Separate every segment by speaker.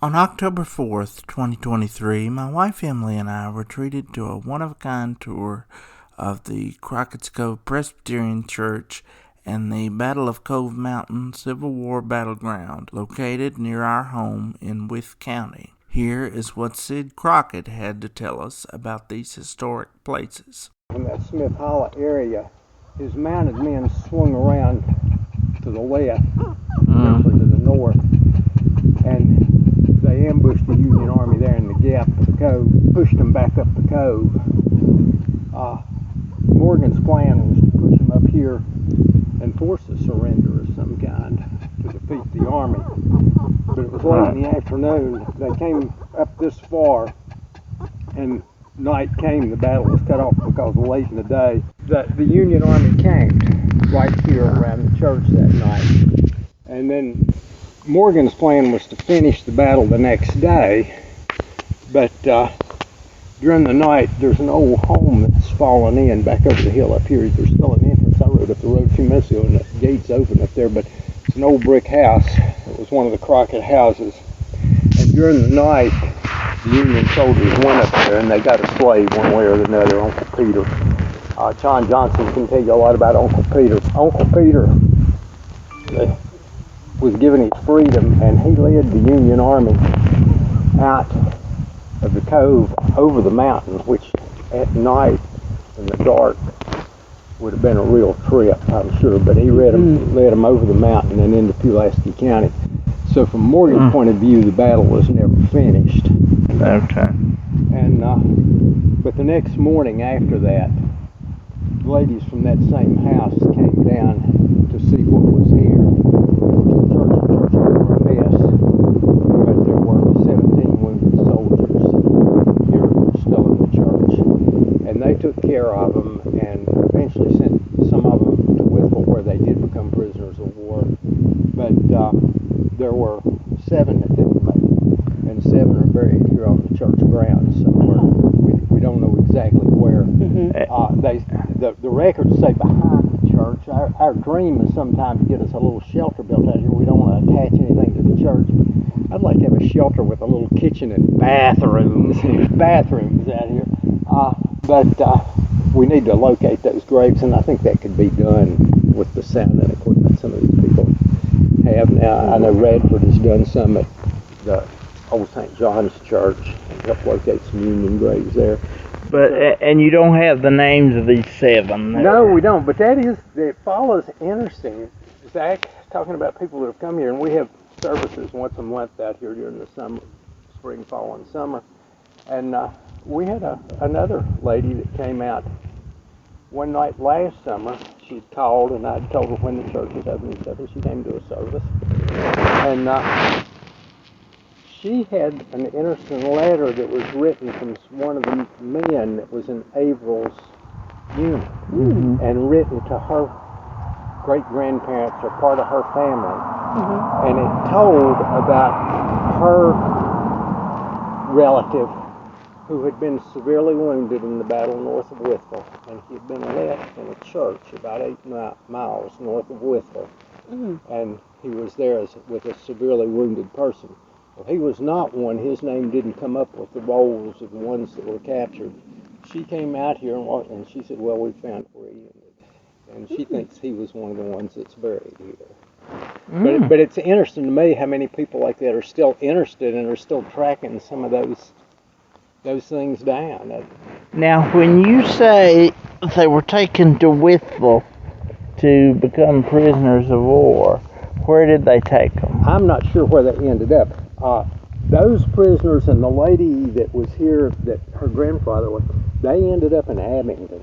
Speaker 1: On October 4th, 2023, my wife Emily and I were treated to a one-of-a-kind tour of the Crockett's Cove Presbyterian Church and the Battle of Cove Mountain Civil War battleground located near our home in Wythe County. Here is what Sid Crockett had to tell us about these historic places.
Speaker 2: In that Smith Hollow area, his mounted men swung around to the left, actually to the north, and they ambushed the Union Army there in the gap of the cove, pushed them back up the cove. Morgan's plan was to push them up here and force a surrender of some kind to defeat the army. But it was late in the afternoon. They came up this far, and night came. The battle was cut off because late in the day, the Union Army camped right here around the church that night. And then Morgan's plan was to finish the battle the next day, but during the night there's an old home that's fallen in back over the hill up here. There's still an entrance. I rode up the road a few minutes ago and the gate's open up there, but it's an old brick house. It was one of the Crockett houses, and during the night the Union soldiers went up there and they got a slave one way or another, Uncle Peter. John Johnson can tell you a lot about Uncle Peter. Uncle Peter was given his freedom, and he led the Union Army out of the cove over the mountain, which at night in the dark would have been a real trip, I'm sure, but he led them over the mountain and into Pulaski County. So from Morgan's point of view, the battle was never finished.
Speaker 1: Okay.
Speaker 2: And but the next morning after that, ladies from that same house came down to see what was here. The church were a mess, but there were 17 wounded soldiers here still in the church, and they took care of them and eventually sent some of them to Wytheville, where they did become prisoners of war. But there were 7 that didn't make it, and 7 are buried here on the church grounds somewhere. We don't know exactly where. The records say behind the church. Our dream is sometimes to get us a little shelter built out here. We don't want to attach anything to the church. I'd like to have a shelter with a little kitchen and bathrooms out here. But we need to locate those graves, and I think that could be done with the sound and equipment some of these people have now. I know Radford has done some at the Old St. John's Church and helped locate some Union graves there.
Speaker 1: But and you don't have the names of these 7?
Speaker 2: No, we don't. But it follows interesting. Zach talking about people that have come here, and we have services once a month out here during the summer, spring, fall, and summer. And we had another lady that came out one night last summer. She'd called, and I'd told her when the church was open and stuff, and she came to a service. And she had an interesting letter that was written from one of the men that was in Averill's unit, and written to her great-grandparents or part of her family. And it told about her relative who had been severely wounded in the battle north of Wytheville, and he had been left in a church about 8 miles north of Wytheville, and he was there with a severely wounded person. Well, he was not one. His name didn't come up with the rolls of the ones that were captured. She came out here and she said, well, we found where he ended. And she thinks he was one of the ones that's buried here. But it's interesting to me how many people like that are still interested and are still tracking some of those things down.
Speaker 1: Now, when you say they were taken to Wytheville to become prisoners of war, where did they take them?
Speaker 2: I'm not sure where they ended up. Those prisoners and the lady that was here, that her grandfather was, they ended up in Abingdon.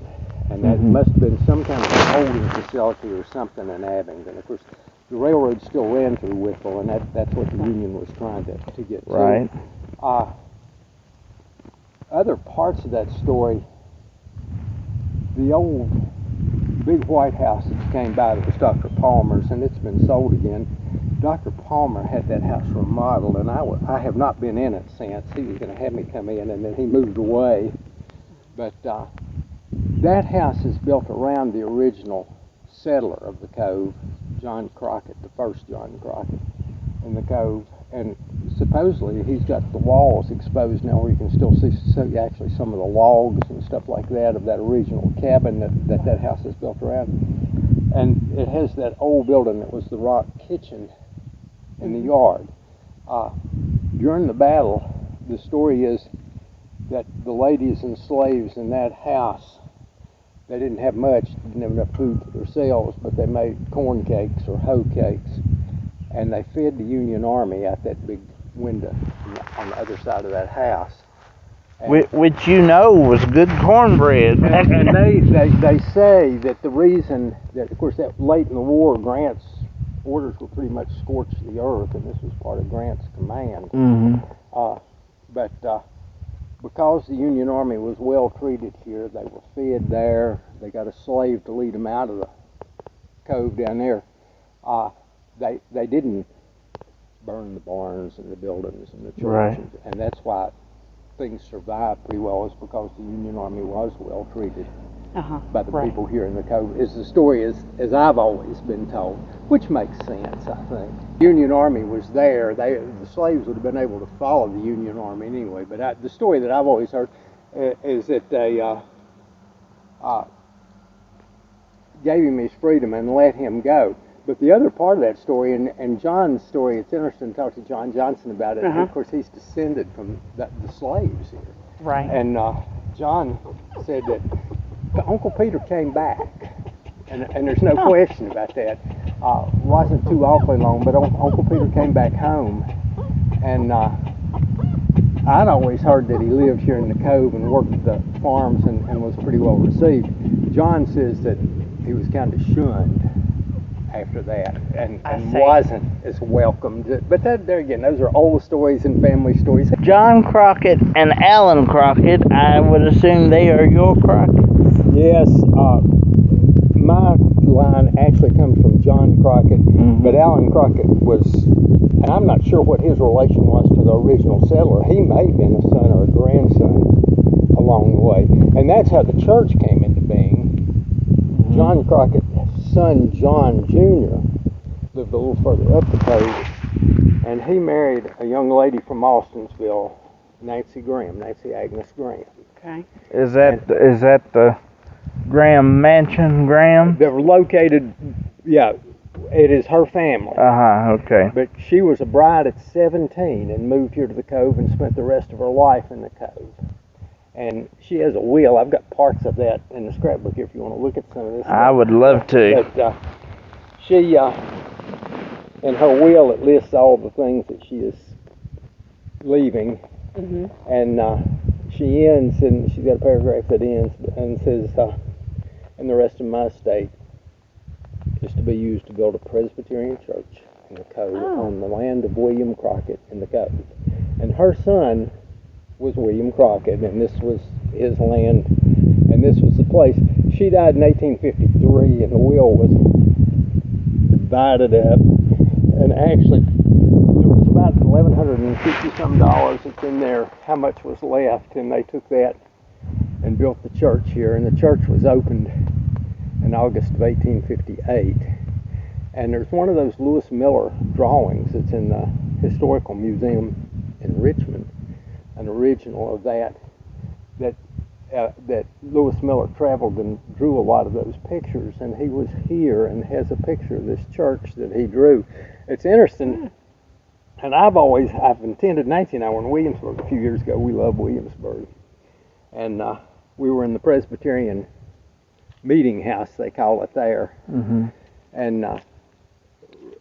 Speaker 2: And that must have been some kind of a holding facility or something in Abingdon. Of course, the railroad still ran through Wytheville, and that's what the Union was trying to get to.
Speaker 1: Right.
Speaker 2: Other parts of that story, the old big white house that came by that was Dr. Palmer's, and it's been sold again. Dr. Palmer had that house remodeled, and I have not been in it since. He was going to have me come in, and then he moved away. But that house is built around the original settler of the Cove, John Crockett, the first John Crockett in the Cove. and supposedly he's got the walls exposed now where you can still see actually some of the logs and stuff like that of that original cabin that house is built around. And it has that old building that was the rock kitchen in the yard. During the battle, the story is that the ladies and slaves in that house, they didn't have much, didn't have enough food for themselves, but they made corn cakes or hoe cakes, and they fed the Union Army out that big window on the other side of that house.
Speaker 1: Which you know was good cornbread.
Speaker 2: And they say that the reason that, of course, that late in the war, Grant's orders were pretty much scorch the earth, and this was part of Grant's command. But because the Union Army was well treated here, they were fed there. They got a slave to lead them out of the cove down there. They didn't burn the barns and the buildings and the churches,
Speaker 1: right.
Speaker 2: And that's why things survived pretty well, is because the Union Army was well treated by the people here in the cove. Is the story as I've always been told, which makes sense, I think. The Union Army was there. The slaves would have been able to follow the Union Army anyway, but the story that I've always heard is that they gave him his freedom and let him go. But the other part of that story, and John's story, it's interesting to talk to John Johnson about it. And of course, he's descended from the slaves here.
Speaker 3: Right.
Speaker 2: And John said that Uncle Peter came back, and there's no question about that. Wasn't too awfully long, but Uncle Peter came back home, and I'd always heard that he lived here in the cove and worked the farms and was pretty well received. John says that he was kind of shunned after that, and wasn't as welcomed. But there again, those are old stories and family stories.
Speaker 1: John Crockett and Alan Crockett, I would assume they are your Crockett?
Speaker 2: Yes, my line actually comes from John Crockett, but Alan Crockett was, and I'm not sure what his relation was to the original settler. He may have been a son or a grandson along the way, and that's how the church came into being. John Crockett's son, John Jr., lived a little further up the cove, and he married a young lady from Austensville, Nancy Agnes Graham.
Speaker 3: Okay.
Speaker 1: Is that the Graham Mansion, Graham?
Speaker 2: They're located, yeah, it is her family.
Speaker 1: Okay.
Speaker 2: But she was a bride at 17 and moved here to the cove and spent the rest of her life in the cove. And she has a will. I've got parts of that in the scrapbook here if you want to look at some of this.
Speaker 1: I would love to.
Speaker 2: But she, in her will, it lists all the things that she is leaving. And she ends, and she's got a paragraph that ends and says, and the rest of my estate is to be used to build a Presbyterian church in the cove on the land of William Crockett in the cove. And her son was William Crockett, and this was his land, and this was the place. She died in 1853, and the will was divided up, and actually there was about $1,150-some that's in there, how much was left, and they took that and built the church here, and the church was opened in August of 1858. And there's one of those Lewis Miller drawings that's in the Historical Museum in Richmond, an original of that Lewis Miller traveled and drew a lot of those pictures, and he was here and has a picture of this church that he drew. It's interesting, and I've attended, Nancy and I were in Williamsburg a few years ago. We love Williamsburg, and we were in the Presbyterian meeting house, they call it there, and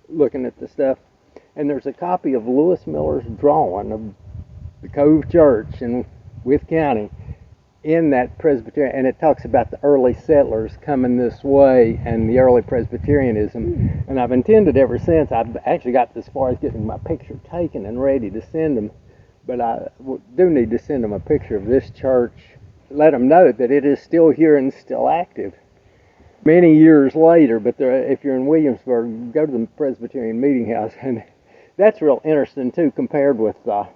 Speaker 2: looking at the stuff, and there's a copy of Lewis Miller's drawing of the Cove Church in Wythe County in that Presbyterian, and it talks about the early settlers coming this way and the early Presbyterianism, and I've intended ever since. I've actually got as far as getting my picture taken and ready to send them, but I do need to send them a picture of this church, let them know that it is still here and still active many years later. But if you're in Williamsburg, go to the Presbyterian meeting house, and that's real interesting too, compared with the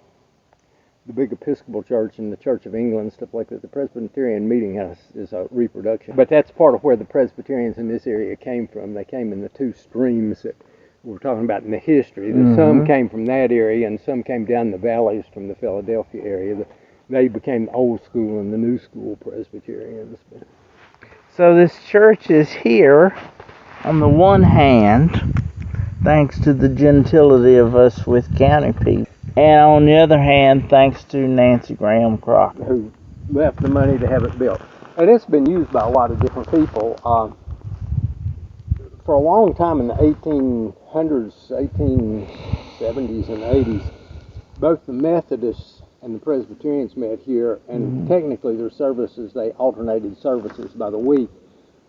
Speaker 2: big Episcopal church and the Church of England, stuff like that. The Presbyterian meeting house is a reproduction. But that's part of where the Presbyterians in this area came from. They came in the two streams we're talking about in the history. Some came from that area and some came down the valleys from the Philadelphia area. They became the old school and the new school Presbyterians.
Speaker 1: So this church is here, on the one hand, thanks to the gentility of us with county people, and on the other hand, thanks to Nancy Graham Crockett,
Speaker 2: who left the money to have it built. And it's been used by a lot of different people. For a long time in the 1800s, 1870s and 80s, both the Methodists and the Presbyterians met here, and technically their services, they alternated services by the week.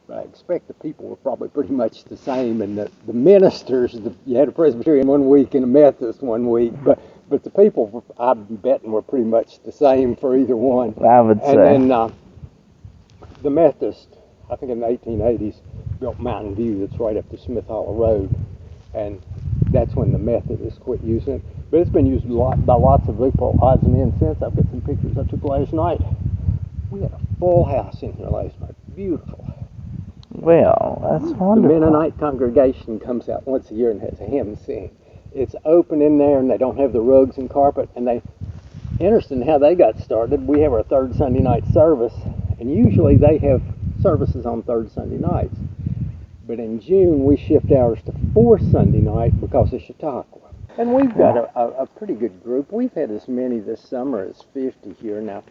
Speaker 2: But I expect the people were probably pretty much the same, and the ministers, you had a Presbyterian one week and a Methodist one week, but the people, I'm betting, were pretty much the same for either one.
Speaker 1: I would say.
Speaker 2: And then the Methodist, I think in the 1880s, built Mountain View that's right up the Smith Hollow Road, and that's when the Methodists quit using it. But it's been used by lots of people, odds and ends since. I've got some pictures I took last night. We had a full house in here last night. Beautiful.
Speaker 1: Well, that's wonderful.
Speaker 2: The Mennonite congregation comes out once a year and has a hymn sing. It's open in there, and they don't have the rugs and carpet, and interesting how they got started. We have our third Sunday night service, and usually they have services on third Sunday nights. But in June, we shift ours to fourth Sunday night because of Chautauqua. And we've got a pretty good group. We've had as many this summer as 50 here now.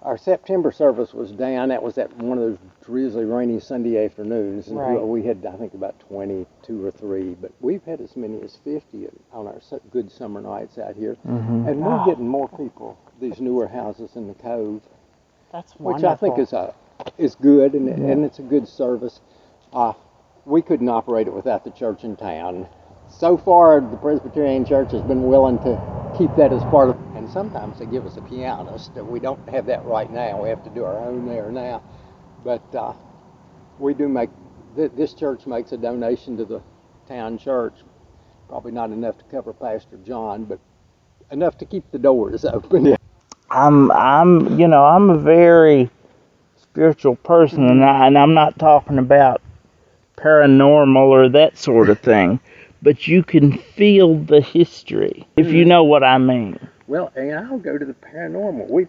Speaker 2: Our September service was down. That was at one of those drizzly, rainy Sunday afternoons. And
Speaker 1: right.
Speaker 2: We had, I think, about 22 or 3. But we've had as many as 50 on our good summer nights out here. And we're getting more people, these newer houses in the Cove.
Speaker 1: That's wonderful.
Speaker 2: Which I think is good, and it's a good service. We couldn't operate it without the church in town. So far, the Presbyterian Church has been willing to keep that as part of, and sometimes they give us a pianist. We don't have that right now. We have to do our own there now. But we do make, this church makes a donation to the town church. Probably not enough to cover Pastor John, but enough to keep the doors open.
Speaker 1: I'm a very spiritual person, and I'm not talking about paranormal or that sort of thing, but you can feel the history, if you know what I mean.
Speaker 2: Well, and I'll go to the paranormal.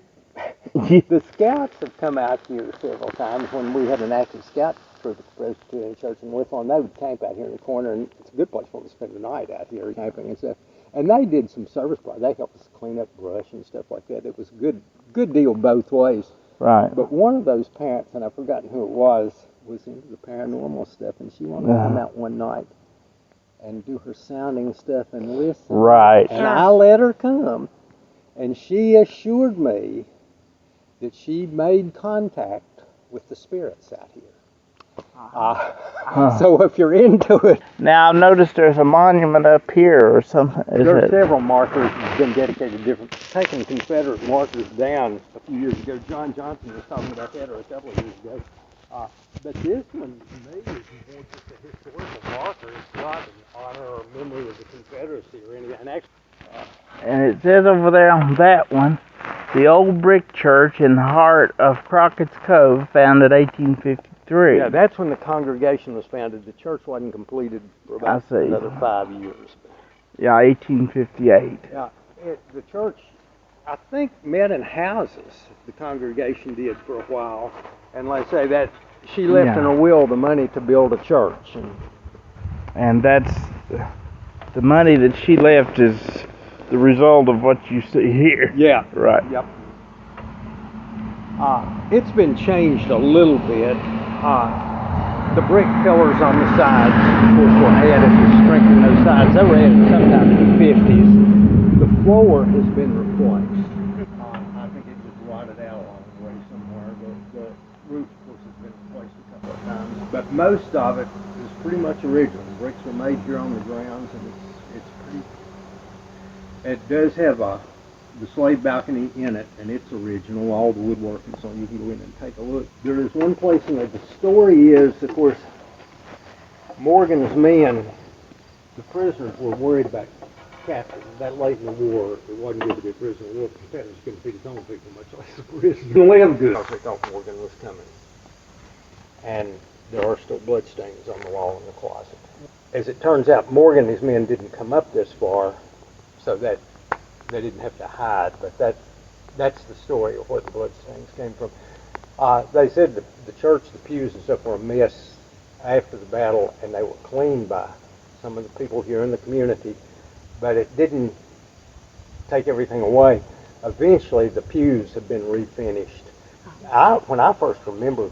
Speaker 2: The scouts have come out here several times when we had an active scout troop at the Presbyterian Church in Withland. They would camp out here in the corner, and it's a good place for them to spend the night out here camping and stuff. And they did some service. They helped us clean up brush and stuff like that. It was a good deal both ways.
Speaker 1: Right.
Speaker 2: But one of those parents, and I've forgotten who it was into the paranormal stuff, and she wanted to come out one night and do her sounding stuff and listen.
Speaker 1: Right.
Speaker 2: And I let her come, and she assured me that she made contact with the spirits out here. So if you're into it.
Speaker 1: Now I've noticed there's a monument up here or something.
Speaker 2: There are several markers that have been dedicated different, taking Confederate markers down a few years ago. John Johnson was talking about that a couple of years ago. But this one, to me, is more just a historical marker. It's not in honor or memory of the Confederacy or anything. And actually,
Speaker 1: and it says over there on that one, the old brick church in the heart of Crockett's Cove, founded 1853.
Speaker 2: Yeah, that's when the congregation was founded. The church wasn't completed for about another 5 years.
Speaker 1: Yeah, 1858.
Speaker 2: Yeah, the church, I think, met in houses. The congregation did for a while. And let's say that she left in her will the money to build a church.
Speaker 1: And that's, the money that she left is the result of what you see here.
Speaker 2: Yeah.
Speaker 1: Right.
Speaker 2: Yep. It's been changed a little bit. The brick pillars on the sides, of course, were added to strengthen those sides. They were added sometime in the 50s. The floor has been replaced. I think it just rotted out along the way somewhere. The roof, of course, has been replaced a couple of times. But most of it is pretty much original. The bricks were made here on the grounds, and it's pretty. It does have the slave balcony in it, and it's original, all the woodworking, so you can go in and take a look. There is one place in there. The story is, of course, Morgan's men, the prisoners, were worried about capture. That late in the war, it wasn't good to be a prisoner of war. The Confederates couldn't feed his own people, much less a prisoner. Didn't live good. They thought Morgan was coming. And there are still bloodstains on the wall in the closet. as it turns out, Morgan and his men didn't come up this far, so that they didn't have to hide. But that's the story of where the bloodstains came from. They said the church, the pews and stuff were a mess after the battle, and they were cleaned by some of the people here in the community, but it didn't take everything away. Eventually, the pews have been refinished. When I first remember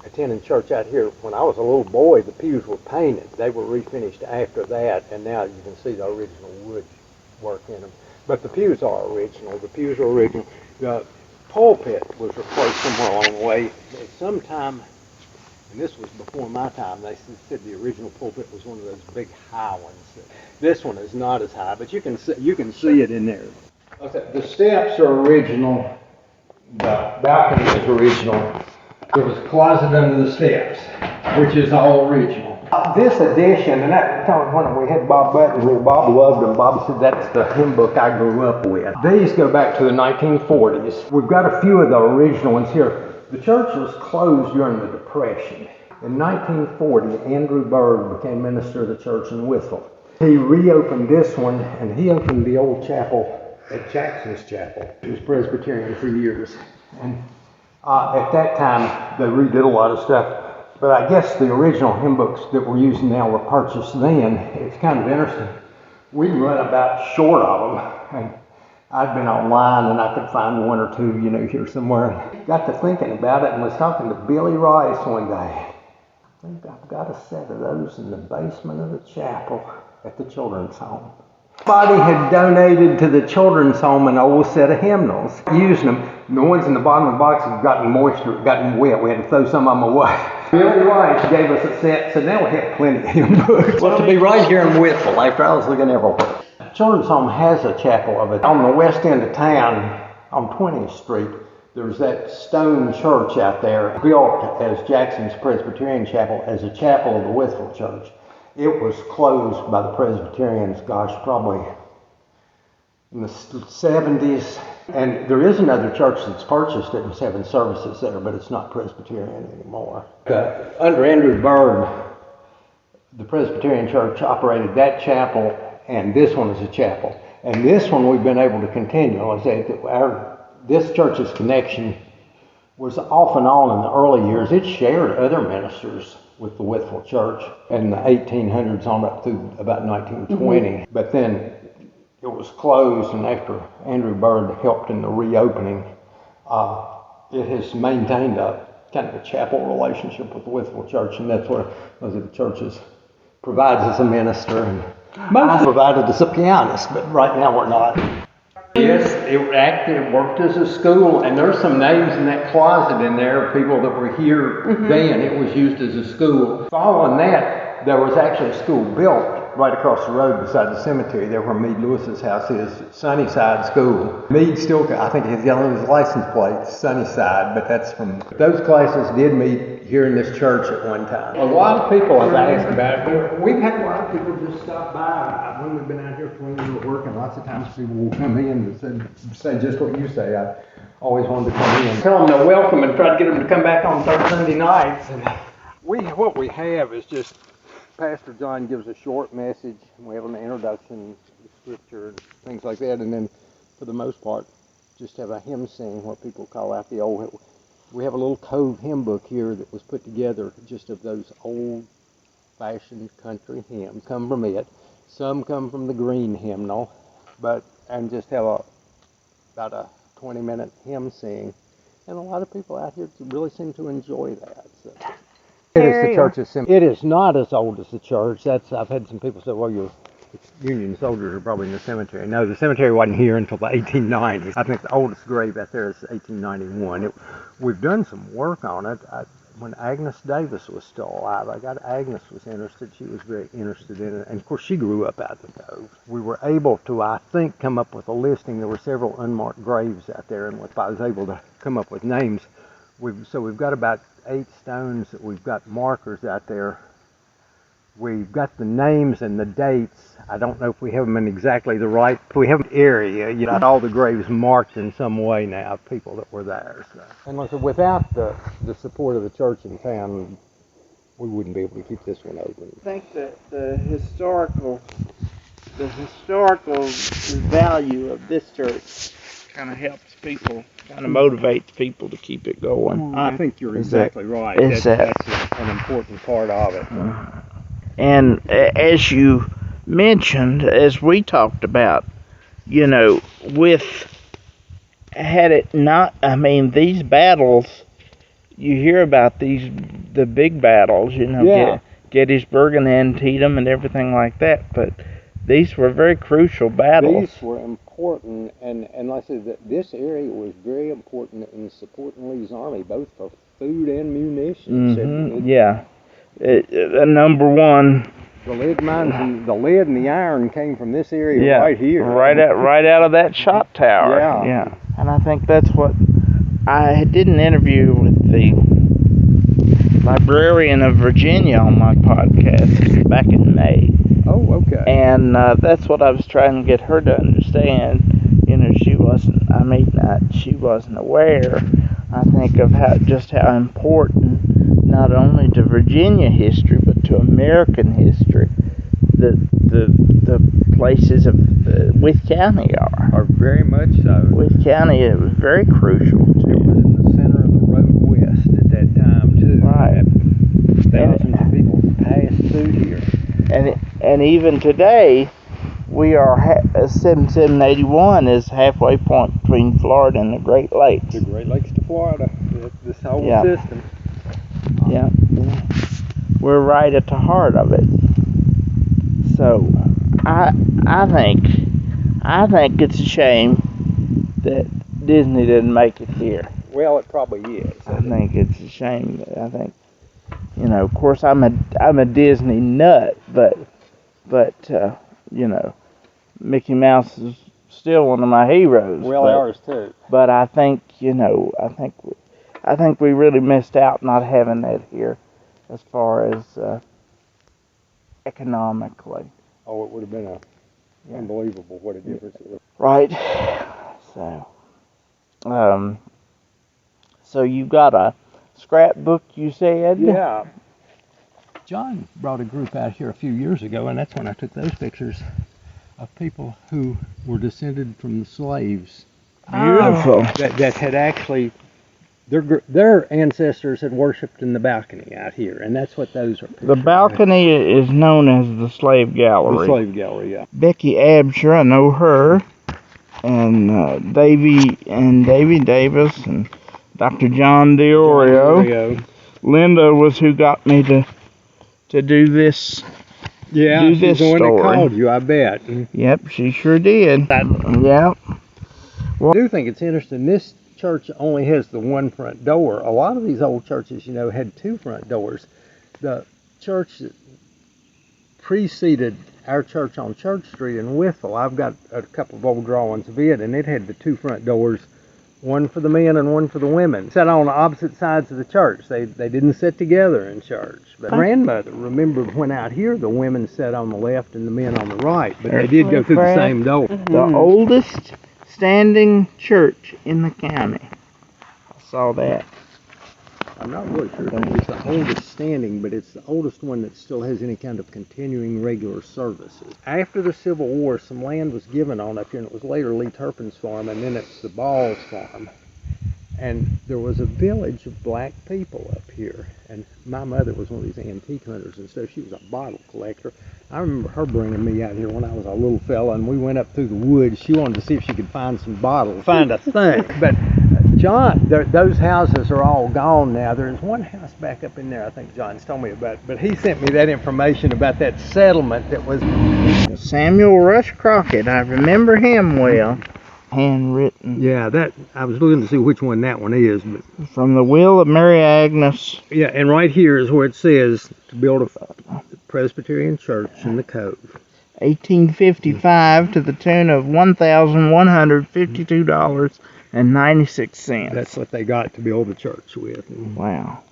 Speaker 2: attending church out here, when I was a little boy, the pews were painted. They were refinished after that, and now you can see the original wood work in them. But the pews are original. The pews are original. The pulpit was replaced somewhere along the way. At some time, and this was before my time, they said the original pulpit was one of those big high ones. This one is not as high, but you can see it in there. Okay, the steps are original. The balcony is original. There was a closet under the steps, which is all original. This edition, and that time when we had Bob Button here, Bob loved them. Bob said that's the hymn book I grew up with. These go back to the 1940s. We've got a few of the original ones here. The church was closed during the Depression. In 1940, Andrew Bird became minister of the church in Whistle. He reopened this one, and he opened the old chapel at Jackson's Chapel. He was Presbyterian for years. And at that time, they redid a lot of stuff. But I guess the original hymn books that we're using now were purchased then. It's kind of interesting. We run about short of them. And I'd been online and I could find one or two, here somewhere. Got to thinking about it and was talking to Billy Rice one day. I think I've got a set of those in the basement of the chapel at the children's home. Somebody had donated to the children's home an old set of hymnals. Using them, and the ones in the bottom of the box had gotten moisture, gotten wet. We had to throw some of them away. Billy Rice gave us a set, so now we have plenty of hymn books. Well, to be right here in Whitfield, after I was looking everywhere. The children's home has a chapel of it. On the west end of town, on 20th Street, there's that stone church out there, built as Jackson's Presbyterian Chapel, as a chapel of the Whitfield Church. It was closed by the Presbyterians, probably in the 70s. And there is another church that's purchased it and is having services there, but it's not Presbyterian anymore. Under Andrew Bird, the Presbyterian Church operated that chapel, and this one is a chapel. And this one we've been able to continue. I say this church's connection was off and on in the early years. It shared other ministers with the Whitfield Church in the 1800s on up through about 1920. Mm-hmm. But then it was closed, and after Andrew Bird helped in the reopening, it has maintained a kind of a chapel relationship with the Whitfield Church, and that's where most of the churches provides as a minister, and most provided as a pianist, but right now we're not. Yes, it worked as a school, and there's some names in that closet in there of people that were here then. It was used as a school. Following that, there was actually a school built right across the road beside the cemetery there where Meade Lewis's house is, Sunnyside School. Meade still, I think he's on his license plate, Sunnyside, but that's from, those classes did meet here in this church at one time. A lot of people have asked about it. We've had a lot of people just stop by when we've been out here when we were working. Lots of times people will come in and say just what you say. I always wanted to come in. Tell them they're welcome and try to get them to come back on Sunday nights. And what we have is just Pastor John gives a short message. We have an introduction, scripture, and things like that, and then for the most part, just have a hymn sing where people call out the old. We have a little Cove hymn book here that was put together just of those old-fashioned country hymns. Come from it. Some come from the Green Hymnal, and just have about a 20-minute hymn sing, and a lot of people out here really seem to enjoy that. So. It is the church's symbol. It is not as old as the church. I've had some people say, well, your Union soldiers are probably in the cemetery. No, the cemetery wasn't here until the 1890s. I think the oldest grave out there is 1891. We've done some work on it. When Agnes Davis was still alive, Agnes was interested. She was very interested in it. And of course, she grew up out the Cove. We were able to, I think, come up with a listing. There were several unmarked graves out there, and I was able to come up with names. So we've got about 8 stones that we've got markers out there. We've got the names and the dates. I don't know if we have them in exactly the right, we have an area, all the graves marked in some way now, people that were there. So. And listen, without the support of the church in town, we wouldn't be able to keep this one open.
Speaker 1: I think that the historical value of this church kind of helps people, kind of motivates people to keep it going.
Speaker 2: I think you're exactly right. That's an important part of it.
Speaker 1: And as you mentioned, as we talked about, you know, had it not, I mean, these battles, you hear about the big battles, you know, Gettysburg and Antietam and everything like that, but these were very crucial battles.
Speaker 2: These were important, and like I said, this area was very important in supporting Lee's army, both for food and munitions.
Speaker 1: Number one.
Speaker 2: The lead mines and the lead and the iron came from this area right here.
Speaker 1: Right out of that shot tower. Yeah. And I think that's what I did an interview with the librarian of Virginia on my podcast back in May.
Speaker 2: Oh, okay.
Speaker 1: And that's what I was trying to get her to understand. You know, she wasn't aware, I think, of how important, not only to Virginia history, but to American history, the places of Wythe County are
Speaker 2: very much so.
Speaker 1: Wythe County, it was very crucial to
Speaker 2: it. Was in the center of the road west at that time too.
Speaker 1: Right.
Speaker 2: Thousands of people passed through here.
Speaker 1: And even today, we are 7781 is halfway point between Florida and the Great Lakes.
Speaker 2: The Great Lakes to Florida. This whole system.
Speaker 1: Yeah. We're right at the heart of it. So I think it's a shame that Disney didn't make it here.
Speaker 2: Well, it probably is.
Speaker 1: I think it's a shame. I think, you know, of course I'm a Disney nut, but you know, Mickey Mouse is still one of my heroes.
Speaker 2: Well, ours too.
Speaker 1: But I think, you know, I think we really missed out not having that here, as far as economically.
Speaker 2: Oh, it would have been unbelievable what a difference it was.
Speaker 1: Right. So you got a scrapbook, you said?
Speaker 2: Yeah. John brought a group out here a few years ago, and that's when I took those pictures of people who were descended from the slaves.
Speaker 1: Beautiful.
Speaker 2: That had actually, their ancestors had worshipped in the balcony out here, and that's what those are.
Speaker 1: The balcony is known as the Slave Gallery.
Speaker 2: The Slave Gallery, yeah.
Speaker 1: Becky Absher, I know her, and Davy Davis, and Dr. John DiOrio. Linda was who got me to do this.
Speaker 2: Yeah,
Speaker 1: do this
Speaker 2: she's the one
Speaker 1: story.
Speaker 2: that called you, I bet.
Speaker 1: Yep, she sure did. Yep.
Speaker 2: Well, I do think it's interesting. This church only has the one front door. A lot of these old churches, you know, had two front doors. The church that preceded our church on Church Street in Whittle, I've got a couple of old drawings of it, and it had the two front doors, one for the men and one for the women. Sat on opposite sides of the church. They didn't sit together in church. But grandmother remembered when out here the women sat on the left and the men on the right, but they did go through the same door.
Speaker 1: The oldest standing church in the county. I saw that.
Speaker 2: I'm not really sure if it's the oldest standing, but it's the oldest one that still has any kind of continuing regular services. After the Civil War, some land was given on up here, and it was later Lee Turpin's farm, and then it's the Ball's farm. And there was a village of black people up here, and my mother was one of these antique hunters and stuff. She was a bottle collector. I remember her bringing me out here when I was a little fella, and we went up through the woods. She wanted to see if she could find some bottles. Find a thing. But John, those houses are all gone now. There's one house back up in there I think John's told me about, but he sent me that information about that settlement that was...
Speaker 1: Samuel Rush Crockett, I remember him well. Handwritten.
Speaker 2: Yeah, that I was looking to see which one that one is. But
Speaker 1: from the will of Mary Agnes.
Speaker 2: Yeah, and right here is where it says to build a Presbyterian church in the Cove.
Speaker 1: 1855 to the tune of $1,152.96.
Speaker 2: That's what they got to build the church with.
Speaker 1: Wow.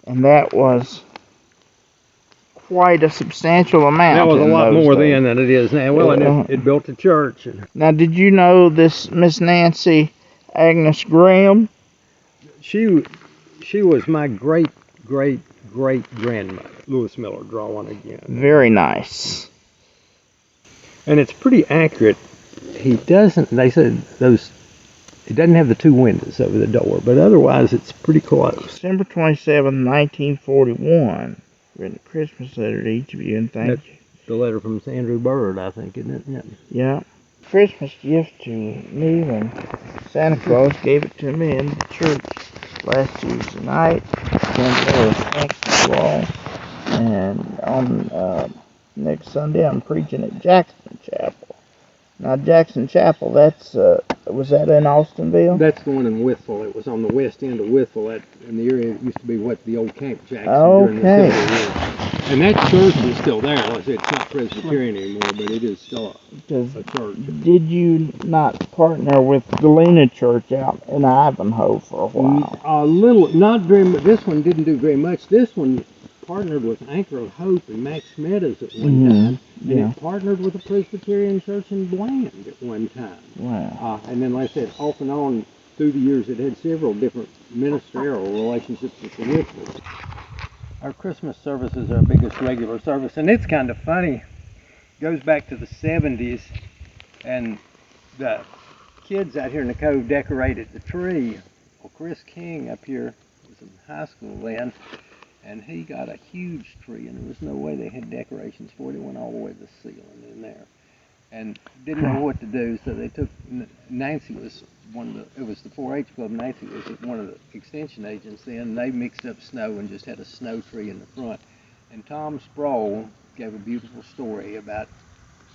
Speaker 1: And that was quite a substantial amount.
Speaker 2: That was a lot more then than it is now. Well, and it built a church.
Speaker 1: Now, did you know this Miss Nancy Agnes Graham?
Speaker 2: She was my great great-grandmother. Lewis Miller drawing again.
Speaker 1: Very nice.
Speaker 2: And it's pretty accurate. He doesn't, they said it doesn't have the two windows over the door, but otherwise it's pretty close.
Speaker 1: December 27, 1941. Written a Christmas letter to each of you, and thank you.
Speaker 2: The letter from Andrew Bird, I think, isn't it? Yeah.
Speaker 1: Yeah. Christmas gift to me when Santa Claus gave it to me in the church last Tuesday night. Thank you all. And on next Sunday, I'm preaching at Jackson Chapel. Now, Jackson Chapel, that's was that in Austinville?
Speaker 2: That's the one in Withville. It was on the west end of Withville, in the area that used to be what the old Camp Jackson during the Civil War. And that church is still there. Like I said, it's not Presbyterian anymore, but it is still a church.
Speaker 1: Did you not partner with Galena Church out in Ivanhoe for a while?
Speaker 2: A little, not very much. This one didn't do very much. This one partnered with Anchor of Hope and Max Meadows at one time, and it partnered with a Presbyterian church in Bland at one time.
Speaker 1: Wow.
Speaker 2: And then, like I said, off and on through the years, it had several different ministerial relationships with the Whitfields. Our Christmas service is our biggest regular service, and it's kind of funny. It goes back to the 70s, and the kids out here in the cove decorated the tree. Well, Chris King up here was in high school then, and he got a huge tree, and there was no way they had decorations for it. It went all the way to the ceiling in there, and didn't know what to do, so they took, Nancy was it was the 4-H club. Nancy was one of the extension agents then, and they mixed up snow and just had a snow tree in the front. And Tom Sproul gave a beautiful story about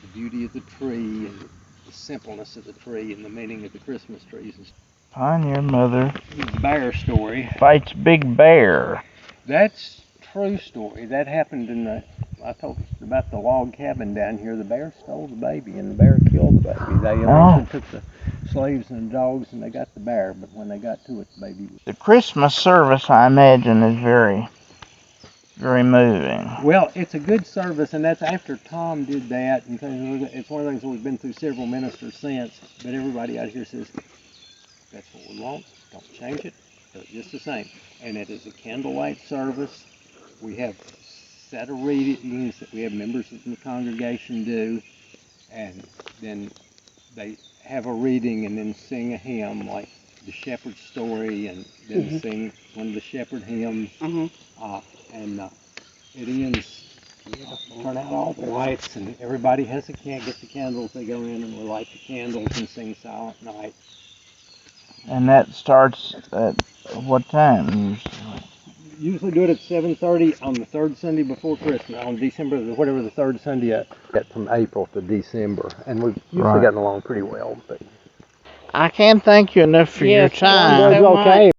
Speaker 2: the beauty of the tree and the simpleness of the tree and the meaning of the Christmas trees.
Speaker 1: Pioneer Mother
Speaker 2: Bear story.
Speaker 1: fights Big Bear.
Speaker 2: That's true story. That happened I told you about the log cabin down here. The bear stole the baby, and the bear killed the baby. They eventually took the slaves and the dogs, and they got the bear, but when they got to it, the baby was...
Speaker 1: The Christmas service, I imagine, is very, very moving.
Speaker 2: Well, it's a good service, and that's after Tom did that, and it's one of the things that we've been through several ministers since, but everybody out here says, that's what we want, don't change it, do it just the same. And it is a candlelight service. We have set of readings that we have members of the congregation do, and then they have a reading and then sing a hymn like the shepherd's story, and then sing one of the shepherd hymns, and it ends, turn out all the lights, and everybody has get the candles, they go in and we light the candles and sing Silent Night.
Speaker 1: And that starts at what time usually?
Speaker 2: Usually do it at 7:30 on the third Sunday before Christmas, on December, whatever the third Sunday from April to December, and we've usually gotten along pretty well. But
Speaker 1: I can't thank you enough for your time.
Speaker 2: Okay.